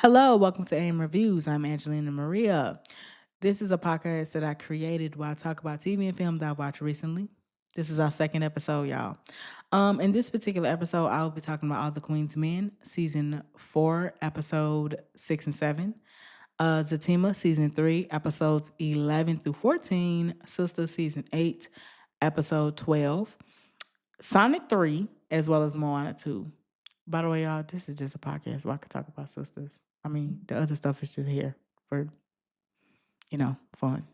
Hello, welcome to AIM Reviews. I'm Angelina Maria. This is a podcast that I created where I talk about TV and film that I watched recently. This is our second episode, y'all. In this particular episode, I'll be talking about All the Queen's Men, season 4, episode 6 and 7. Zatima, season 3, episodes 11 through 14. Sistas, season 8, episode 12. Sonic 3, as well as Moana 2. By the way, y'all, this is just a podcast where I could talk about sisters. I mean, the other stuff is just here for, fun.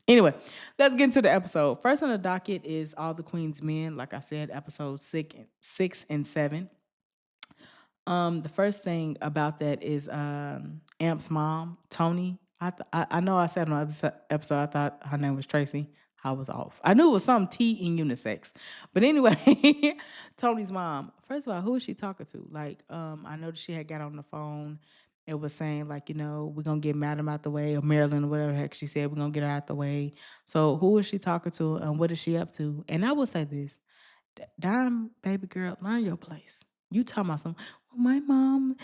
Anyway, let's get into the episode. First on the docket is All the Queen's Men, like I said, episode 6 and 7. The first thing about that is Amp's mom, Tony. I know I said on the other episode I thought her name was Tracy. I was off. I knew it was some T in unisex. But anyway, Tony's mom. First of all, who is she talking to? Like, I know that she had got on the phone and was saying, like, we're gonna get Madam out the way, or Marilyn, or whatever the heck she said, we're gonna get her out the way. So who is she talking to and what is she up to? And I will say this. Dime, baby girl, learn your place. You talking about some, well, my mom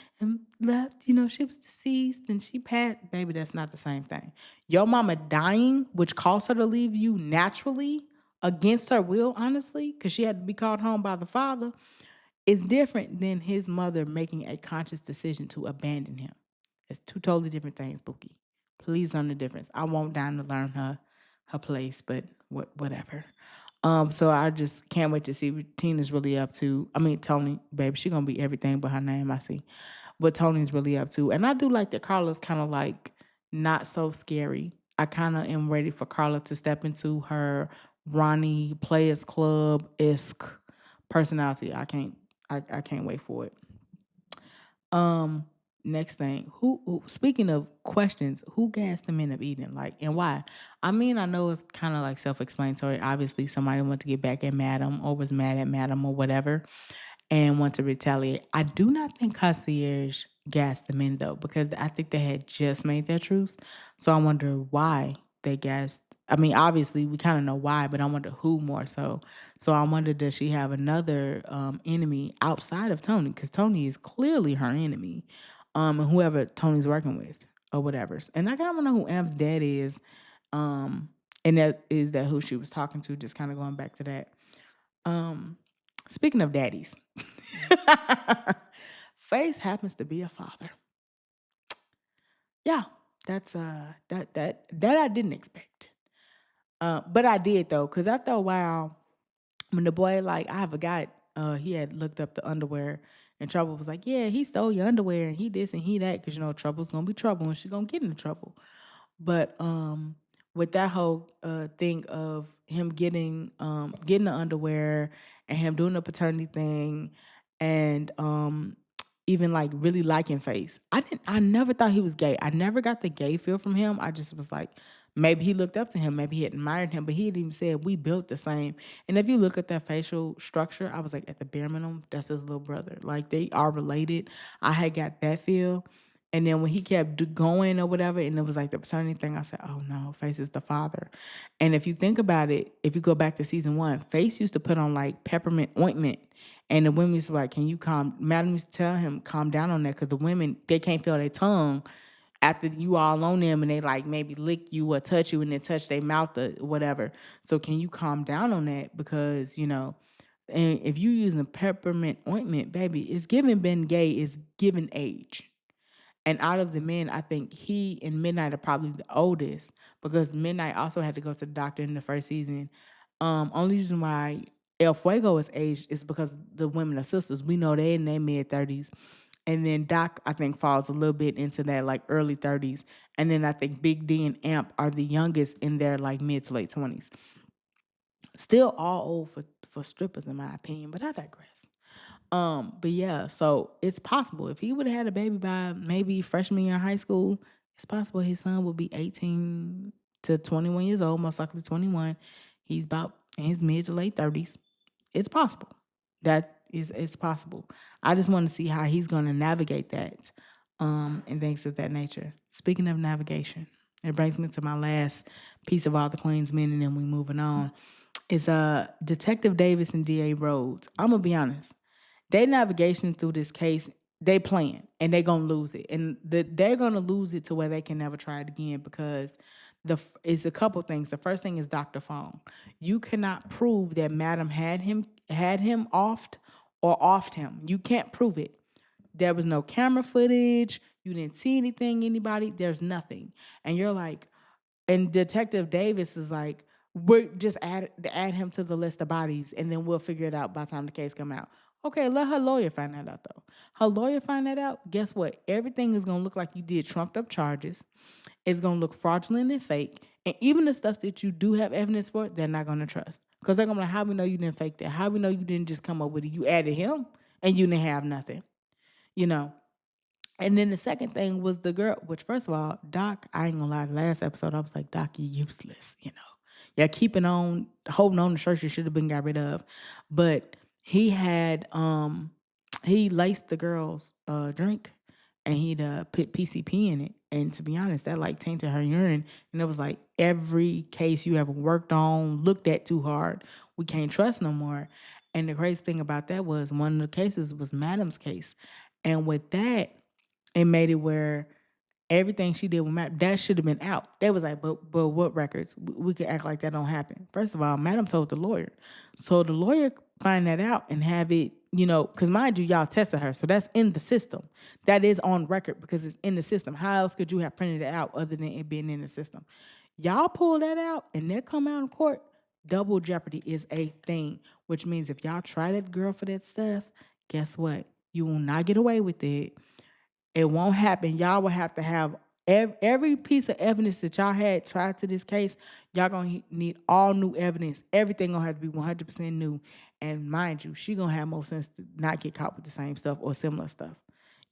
left, she was deceased and she passed. Baby, that's not the same thing. Your mama dying, which caused her to leave you naturally against her will, honestly, because she had to be called home by the father, is different than his mother making a conscious decision to abandon him. It's two totally different things, Bookie. Please learn the difference. I want Dime to learn her place, but whatever. So I just can't wait to see what Tina's really up to. I mean, Tony, baby, she gonna be everything but her name, I see. What Tony's really up to. And I do like that Carla's kind of like not so scary. I kind of am ready for Carla to step into her Ronnie Players Club-esque personality. I can't wait for it. Next thing, who speaking of questions, who gassed the men of Eden, like, and why? I mean, I know it's kind of like self-explanatory. Obviously, somebody wanted to get back at Madam or was mad at Madam or whatever and want to retaliate. I do not think Concierge gassed the men though, because I think they had just made their truce. So I wonder why they gassed. I mean, obviously we kind of know why, but I wonder who more so. So I wonder, does she have another enemy outside of Tony? Because Tony is clearly her enemy, and whoever Tony's working with or whatever. And I kind of know who Amp's dad is, and that who she was talking to. Just kind of going back to that. Speaking of daddies, Face happens to be a father. Yeah, that's that I didn't expect. But I did though, because after a while, when the boy, like, I forgot, he had looked up the underwear, and Trouble was like, yeah, he stole your underwear and he this and he that, because Trouble's gonna be trouble and she's gonna get into trouble. But with that whole thing of him getting the underwear and him doing the paternity thing, and even like really liking Face. I never thought he was gay. I never got the gay feel from him. I just was like, maybe he looked up to him, maybe he admired him, but he had even said we built the same. And if you look at that facial structure, I was like, at the bare minimum, that's his little brother. Like, they are related. I had got that feel. And then when he kept going or whatever, and it was like the paternity thing, I said, oh no, Face is the father. And if you think about it, if you go back to season 1, Face used to put on like peppermint ointment. And the women used to be like, Madam used to tell him, calm down on that, because the women, they can't feel their tongue after you all on them, and they like maybe lick you or touch you and then touch their mouth or whatever. So can you calm down on that? Because, and if you using peppermint ointment, baby, it's giving Ben Gay, is giving age. And out of the men, I think he and Midnight are probably the oldest, because Midnight also had to go to the doctor in the first season. Only reason why El Fuego is aged is because the women are sisters. We know they're in their mid-30s. And then Doc, I think, falls a little bit into that like early 30s. And then I think Big D and Amp are the youngest in their like mid to late 20s. Still all old for strippers, in my opinion, but I digress. But yeah, so it's possible if he would have had a baby by maybe freshman year in high school, it's possible his son would be 18 to 21 years old, most likely 21. He's about in his mid to late 30s. It's possible. It's possible. I just want to see how he's going to navigate that, and things of that nature. Speaking of navigation, it brings me to my last piece of All the Queen's Men, and then we moving on. Is Detective Davis and D.A. Rhodes. I'm gonna be honest. Their navigation through this case they playing and they gonna lose it, and they're gonna lose it to where they can never try it again because it's a couple things. The first thing is Dr. Fong. You cannot prove that Madam had him offed or offed him. You can't prove it. There was no camera footage. You didn't see anything, anybody. There's nothing, and you're like, and Detective Davis is like, we're just add him to the list of bodies, and then we'll figure it out by the time the case come out. Okay, let her lawyer find that out though. Her lawyer find that out. Guess what? Everything is gonna look like you did trumped up charges. It's gonna look fraudulent and fake. And even the stuff that you do have evidence for, they're not gonna trust. Because they're gonna be like, how we know you didn't fake that? How we know you didn't just come up with it? You added him and you didn't have nothing, you know. And then the second thing was the girl, which first of all, Doc, I ain't gonna lie, the last episode, I was like, Doc, you useless, you know. Yeah, keeping on, holding on to shirts you should have been got rid of. But he laced the girl's drink and he'd put PCP in it. And to be honest, that like tainted her urine. And it was like every case you ever worked on, looked at too hard, we can't trust no more. And the crazy thing about that was one of the cases was Madam's case. And with that, it made it where everything she did with Matt, that should have been out. They was like, but what records? We could act like that don't happen. First of all, Madam told the lawyer. So the lawyer find that out and have it, because mind you, y'all tested her. So that's in the system. That is on record because it's in the system. How else could you have printed it out other than it being in the system? Y'all pull that out and they come out in court, double jeopardy is a thing, which means if y'all try that girl for that stuff, guess what? You will not get away with it. It won't happen. Y'all will have to have every piece of evidence that y'all had tried to this case. Y'all gonna need all new evidence. Everything gonna have to be 100% new. And mind you, she gonna have more sense to not get caught with the same stuff or similar stuff.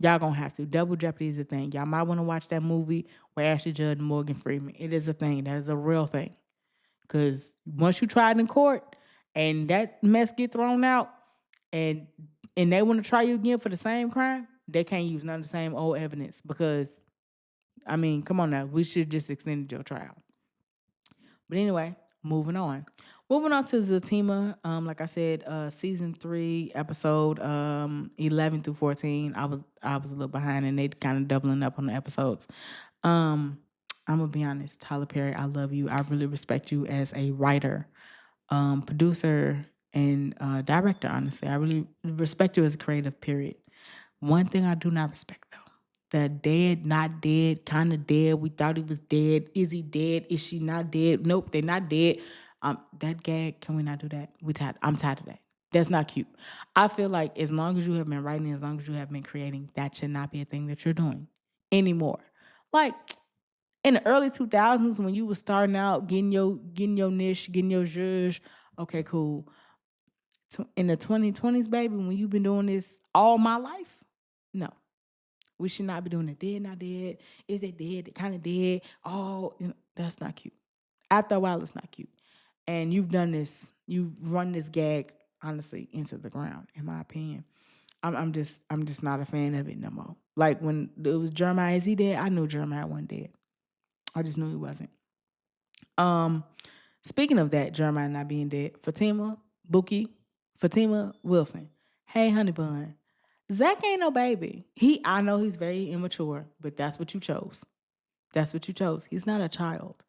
Y'all gonna have to. Double jeopardy is a thing. Y'all might want to watch that movie where Ashley Judd and Morgan Freeman. It is a thing. That is a real thing. Because once you try it in court and that mess get thrown out, and they want to try you again for the same crime, they can't use none of the same old evidence because, I mean, come on now. We should just extend your trial. But anyway, moving on. Moving on to Zatima. Like I said, season 3, episode 11 through 14. I was a little behind and they kind of doubling up on the episodes. I'm gonna be honest, Tyler Perry, I love you. I really respect you as a writer, producer, and director, honestly. I really respect you as a creative, period. One thing I do not respect, though, the dead, not dead, kind of dead. We thought he was dead. Is he dead? Is she not dead? Nope, they're not dead. That gag, can we not do that? I'm tired of that. That's not cute. I feel like as long as you have been writing, as long as you have been creating, that should not be a thing that you're doing anymore. Like in the early 2000s when you was starting out, getting your niche, getting your zhuzh, okay, cool. In the 2020s, baby, when you've been doing this all my life, no. We should not be doing it. Dead, not dead. Is it dead? Kind of dead. Oh, that's not cute. After a while, it's not cute. And you've done this. You've run this gag, honestly, into the ground, in my opinion. I'm just not a fan of it no more. Like when it was Jeremiah, is he dead? I knew Jeremiah wasn't dead. I just knew he wasn't. Speaking of that, Jeremiah not being dead, Fatima Wilson. Hey, honey bun. Zach ain't no baby. I know he's very immature, but that's what you chose. That's what you chose. He's not a child.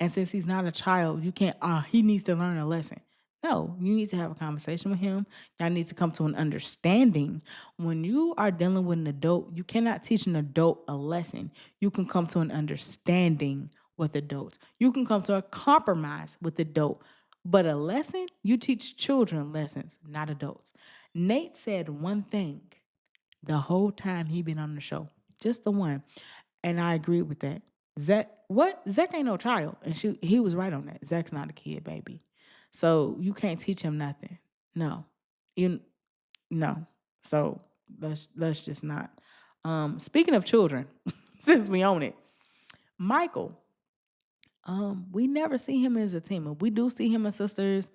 And since he's not a child, you can't, he needs to learn a lesson. No, you need to have a conversation with him. Y'all need to come to an understanding. When you are dealing with an adult, you cannot teach an adult a lesson. You can come to an understanding with adults. You can come to a compromise with adult. But a lesson, you teach children lessons, not adults. Nate said one thing the whole time he been on the show. Just the one. And I agree with that. Zach ain't no child. And he was right on that. Zach's not a kid, baby. So you can't teach him nothing. No. No. So let's just not. Speaking of children, since we own it, Michael, we never see him as a team. We do see him as sisters.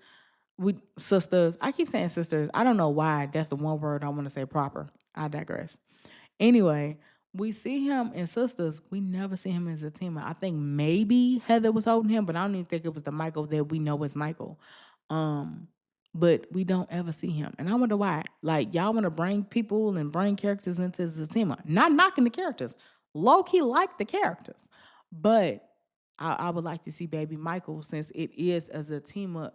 Sisters. I keep saying sisters. I don't know why. That's the one word I want to say proper. I digress. Anyway, we see him in Sisters. We never see him as a teamer. I think maybe Heather was holding him, but I don't even think it was the Michael that we know as Michael. but we don't ever see him. And I wonder why. Like, y'all want to bring people and bring characters into Zatima. Not knocking the characters. Low key like the characters. But I would like to see Baby Michael, since it is a Zatima,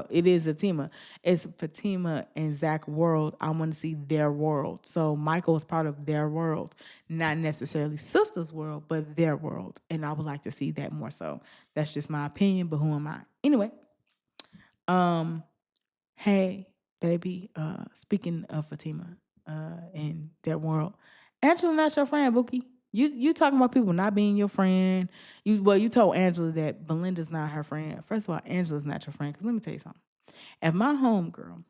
it is Zatima. It's Fatima and Zach world. I want to see their world. So Michael is part of their world, not necessarily Sisters' world, but their world. And I would like to see that more so. That's just my opinion, but who am I? Anyway, hey, baby, speaking of Fatima and their world, Angela not your friend, Bookie. You talking about people not being your friend. You told Angela that Belinda's not her friend. First of all, Angela's not your friend. Because let me tell you something. If my homegirl,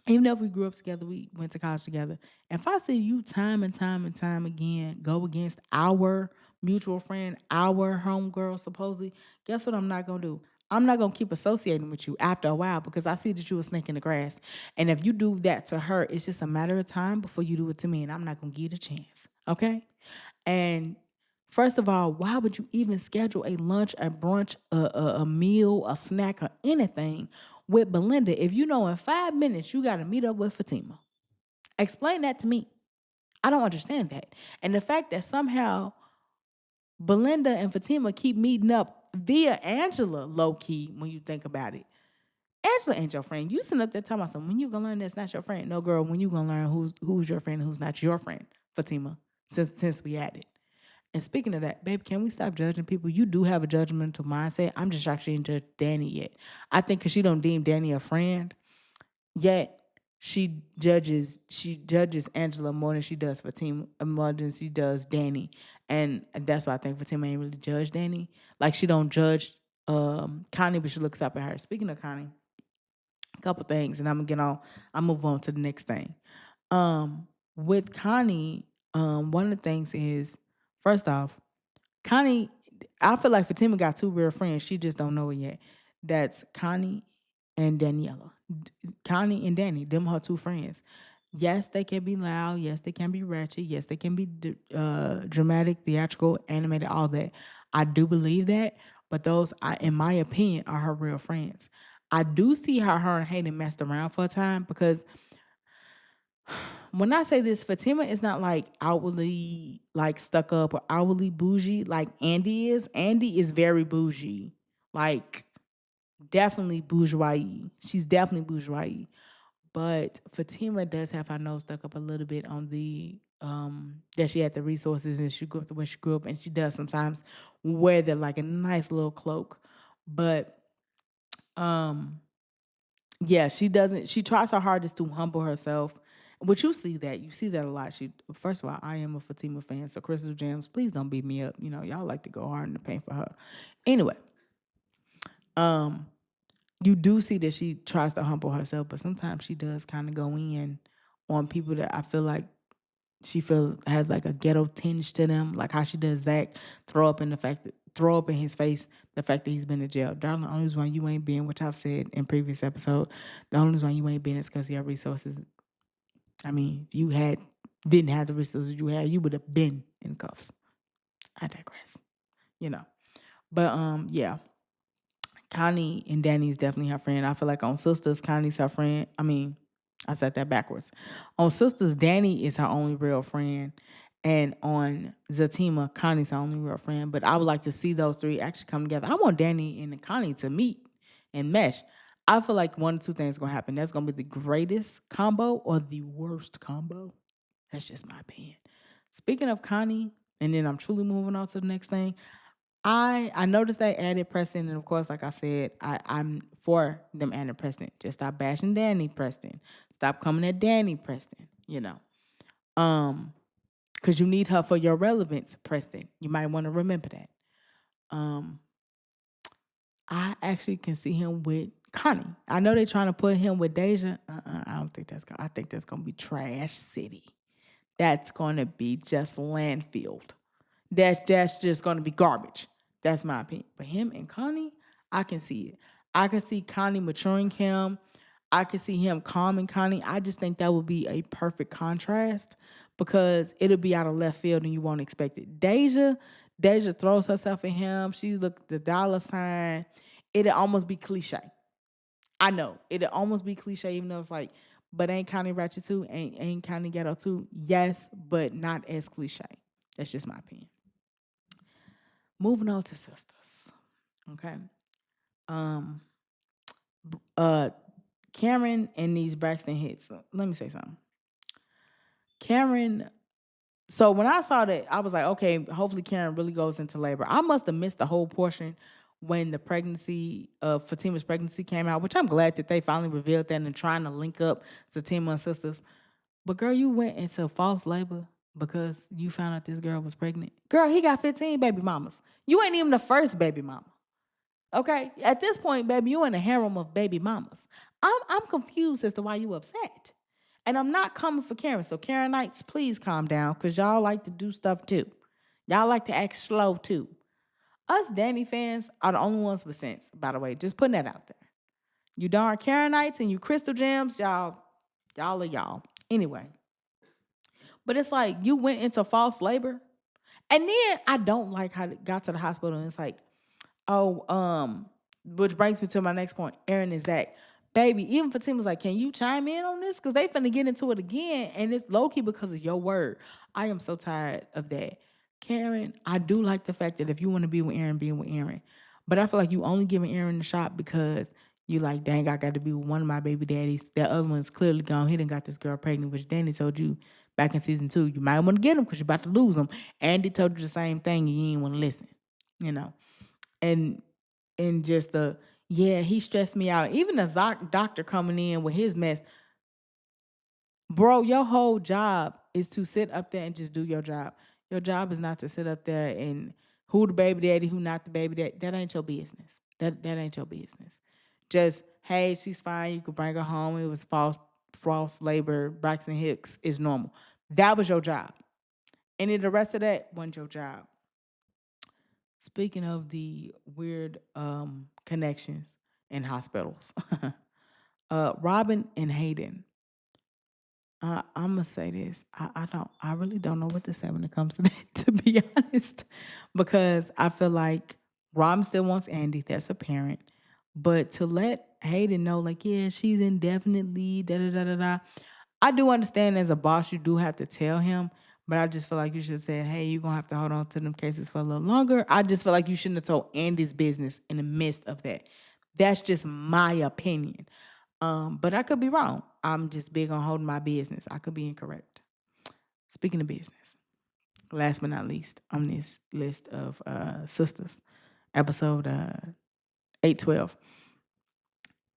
even though we grew up together, we went to college together. If I see you time and time and time again go against our mutual friend, our homegirl, supposedly, guess what I'm not gonna do? I'm not gonna keep associating with you after a while because I see that you a snake in the grass. And if you do that to her, it's just a matter of time before you do it to me, and I'm not gonna give you the chance. Okay? And first of all, why would you even schedule a lunch, a brunch, a meal, a snack, or anything with Belinda if you know in 5 minutes you got to meet up with Fatima? Explain that to me. I don't understand that. And the fact that somehow Belinda and Fatima keep meeting up via Angela, low key, when you think about it. Angela ain't your friend. You sitting up there talking about something. When you gonna learn that's not your friend? No, girl. When you gonna learn who's your friend and who's not your friend, Fatima? Since we had it. And speaking of that, babe, can we stop judging people? You do have a judgmental mindset. I'm just shocked she didn't judge Danny yet. I think because she don't deem Danny a friend, yet she judges Angela more than she does Fatima, more than she does Danny. And that's why I think Fatima ain't really judge Danny. Like she don't judge Connie, but she looks up at her. Speaking of Connie, a couple things, and I'll move on to the next thing. With Connie, one of the things is, first off, Connie, I feel like Fatima got two real friends. She just don't know it yet. That's Connie and Daniela. Connie and Danny, them her two friends. Yes, they can be loud. Yes, they can be ratchet. Yes, they can be dramatic, theatrical, animated, all that. I do believe that. But those, in my opinion, are her real friends. I do see how her and Hayden messed around for a time because when I say this, Fatima is not like outwardly like stuck up or outwardly bougie like Andy is. Andy is very bougie, like definitely bourgeois. She's definitely bourgeois. But Fatima does have her nose stuck up a little bit on the that she had the resources and she grew up the way she grew up, and she does sometimes wear that like a nice little cloak. But yeah, she doesn't. She tries her hardest to humble herself. But you see that a lot. She first of all, I am a Fatima fan, so Crystal Gems, please don't beat me up. You know, y'all like to go hard in the paint for her. Anyway, you do see that she tries to humble herself, but sometimes she does kind of go in on people that I feel like she feels has like a ghetto tinge to them, like how she does Zach throw up in his face the fact that he's been in jail. Darling, the only reason why you ain't been, which I've said in previous episode, the only reason why you ain't been is because you have resources. I mean, if you didn't have the resources you had, you would have been in cuffs. I digress. You know. But yeah. Connie and Danny is definitely her friend. I feel like on Sisters, Connie's her friend. I mean, I said that backwards. On Sisters, Danny is her only real friend. And on Zatima, Connie's her only real friend. But I would like to see those three actually come together. I want Danny and Connie to meet and mesh. I feel like one or two things going to happen. That's going to be the greatest combo or the worst combo. That's just my opinion. Speaking of Connie, and then I'm truly moving on to the next thing. I noticed they added Preston, and of course, like I said, I'm for them adding Preston. Just stop bashing Danny Preston. Stop coming at Danny Preston. You know, because you need her for your relevance, Preston. You might want to remember that. I actually can see him with Connie. I know they're trying to put him with Deja. I don't think that's gonna. I think that's gonna be trash city. That's gonna be just landfilled. That's just gonna be garbage. That's my opinion. But him and Connie, I can see it. I can see Connie maturing him. I can see him calming Connie. I just think that would be a perfect contrast because it'll be out of left field and you won't expect it. Deja throws herself at him. She's the dollar sign. It'll almost be cliche. I know it'll almost be cliche, even though it's like, but ain't County Ratchet too, ain't County Ghetto too. Yes, but not as cliche. That's just my opinion. Moving on to Sisters. Okay. Um. Cameron and these Braxton hits. Let me say something. Cameron. So when I saw that, I was like, okay, hopefully Karen really goes into labor. I must have missed the whole portion when the pregnancy of Fatima's pregnancy came out, which I'm glad that they finally revealed that and trying to link up Zatima and Sisters. But girl, you went into false labor because you found out this girl was pregnant. Girl, he got 15 baby mamas. You ain't even the first baby mama. Okay? At this point, baby, you in a harem of baby mamas. I'm confused as to why you upset. And I'm not coming for Karen. So Karenites, please calm down because y'all like to do stuff too. Y'all like to act slow too. Us Danny fans are the only ones with sense, by the way. Just putting that out there. You darn Karenites and you crystal gems, y'all are y'all. Anyway. But it's like you went into false labor. And then I don't like how it got to the hospital and it's like, oh, which brings me to my next point. Aaron and Zach. Baby, even Fatima was like, can you chime in on this? Because they finna get into it again. And it's low-key because of your word. I am so tired of that. Karen, I do like the fact that if you want to be with Aaron, be with Aaron. But I feel like you only giving Aaron the shot because you like, dang, I got to be with one of my baby daddies. That other one's clearly gone. He done got this girl pregnant, which Danny told you back in season 2. You might want to get him because you're about to lose him. Andy told you the same thing and you ain't want to listen. You know. And just he stressed me out. Even the doctor coming in with his mess. Bro, your whole job is to sit up there and just do your job. Your job is not to sit up there and who the baby daddy, who not the baby daddy. That ain't your business. That ain't your business. Just, hey, she's fine. You could bring her home. It was false labor. Braxton Hicks is normal. That was your job. Any of the rest of that wasn't your job. Speaking of the weird connections in hospitals, Robin and Hayden. I'm gonna say this. I really don't know what to say when it comes to that, to be honest, because I feel like Robin still wants Andy. That's apparent, but to let Hayden know, like, yeah, she's indefinitely da da da da da. I do understand as a boss, you do have to tell him, but I just feel like you should have said, hey, you're going to have to hold on to them cases for a little longer. I just feel like you shouldn't have told Andy's business in the midst of that. That's just my opinion. But I could be wrong. I'm just big on holding my business. I could be incorrect. Speaking of business, last but not least on this list of Sistas, episode 812.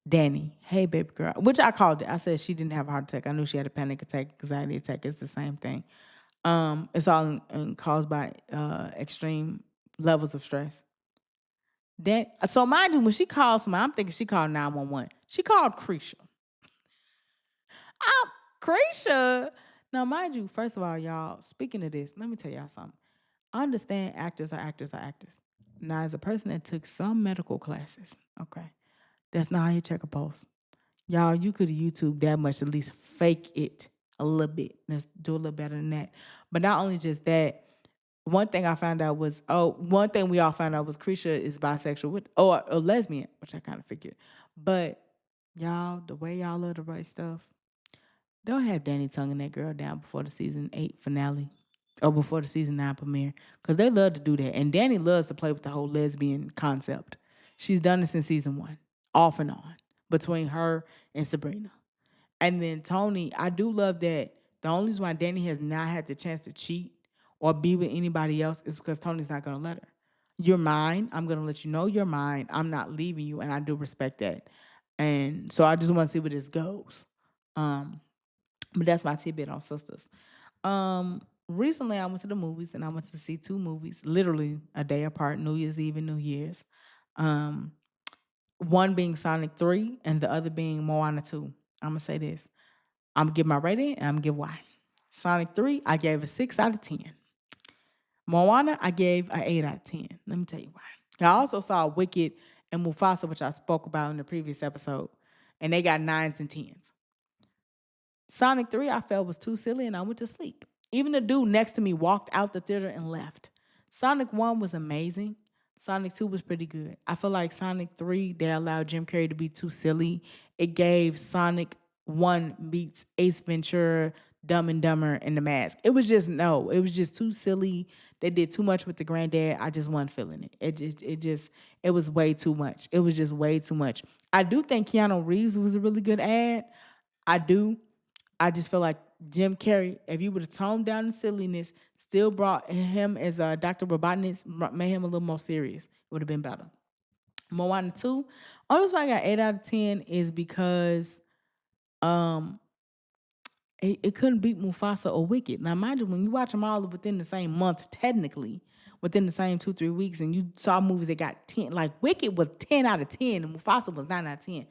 Danny, hey baby girl, which I called it. I said she didn't have a heart attack. I knew she had a panic attack, anxiety attack. It's the same thing. It's all caused by extreme levels of stress. So mind you, when she called somebody, I'm thinking she called 911. She called Creisha. Creisha. Now, mind you, first of all, y'all, speaking of this, let me tell y'all something. I understand actors are actors are actors. Now, as a person that took some medical classes, okay, that's not how you check a pulse. Y'all, you could YouTube that much, at least fake it a little bit. Let's do a little better than that. But not only just that, one thing we all found out was Krisha is bisexual or lesbian, which I kind of figured. But y'all, the way y'all love to write stuff, don't have Danny tonguing that girl down before the season 8 finale or before the season 9 premiere, because they love to do that. And Danny loves to play with the whole lesbian concept. She's done it since season 1, off and on, between her and Sabrina. And then Tony, I do love that the only reason why Danny has not had the chance to cheat or be with anybody else is because Tony's not going to let her. You're mine. I'm going to let you know you're mine. I'm not leaving you, and I do respect that. And so I just want to see where this goes. But that's my tidbit on Sisters. Recently, I went to the movies, and I went to see 2 movies, literally a day apart, New Year's Eve and New Year's. One being Sonic 3 and the other being Moana 2. I'm going to say this. I'm going to give my rating, and I'm going to give why. Sonic 3, I gave a 6 out of 10. Moana, I gave an 8 out of 10. Let me tell you why. I also saw Wicked and Mufasa, which I spoke about in the previous episode, and they got 9s and 10s. Sonic 3, I felt was too silly, and I went to sleep. Even the dude next to me walked out the theater and left. Sonic 1 was amazing. Sonic 2 was pretty good. I feel like Sonic 3, they allowed Jim Carrey to be too silly. It gave Sonic 1 meets Ace Ventura, Dumb and Dumber, and The Mask. It was just, no, it was just too silly. They did too much with the granddad. I just wasn't feeling it. It was way too much. It was just way too much. I do think Keanu Reeves was a really good ad. I do. I just feel like Jim Carrey, if you would have toned down the silliness, still brought him as a Dr. Robotnik, made him a little more serious, it would have been better. Moana 2, only reason why I got 8 out of 10 is because um it couldn't beat Mufasa or Wicked. Now, mind you, when you watch them all within the same month, technically, within the same 2-3 weeks, and you saw movies that got 10, like Wicked was 10 out of 10, and Mufasa was 9 out of 10.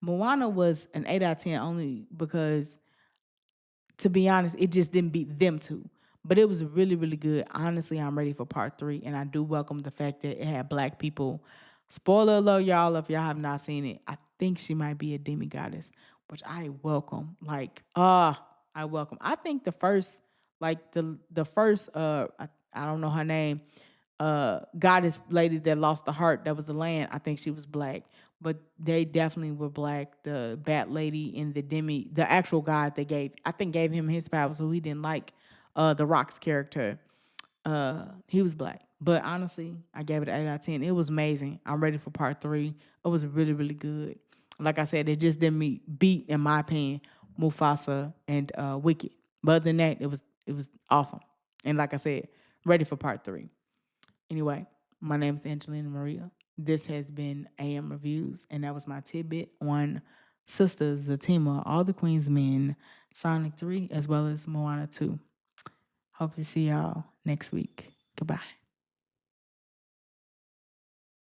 Moana was an 8 out of 10 only because, to be honest, it just didn't beat them two. But it was really, really good. Honestly, I'm ready for part 3, and I do welcome the fact that it had black people. Spoiler alert, y'all, if y'all have not seen it, I think she might be a demigoddess, which I welcome. Like, I welcome. I think the first, like the first, I don't know her name, goddess lady that lost the heart, that was the land. I think she was black, but they definitely were black. The bat lady and the actual god they gave, I think gave him his powers, so he didn't like the Rock's character. He was black. But honestly, I gave it an 8 out of 10. It was amazing. I'm ready for part 3. It was really, really good. Like I said, it just didn't beat, in my opinion, Mufasa and Wicked. But other than that, it was awesome. And like I said, ready for part 3. Anyway, my name is Angelina Maria. This has been AM Reviews, and that was my tidbit on Sistas, Zatima, All the Queen's Men, Sonic 3, as well as Moana 2. Hope to see y'all next week. Goodbye.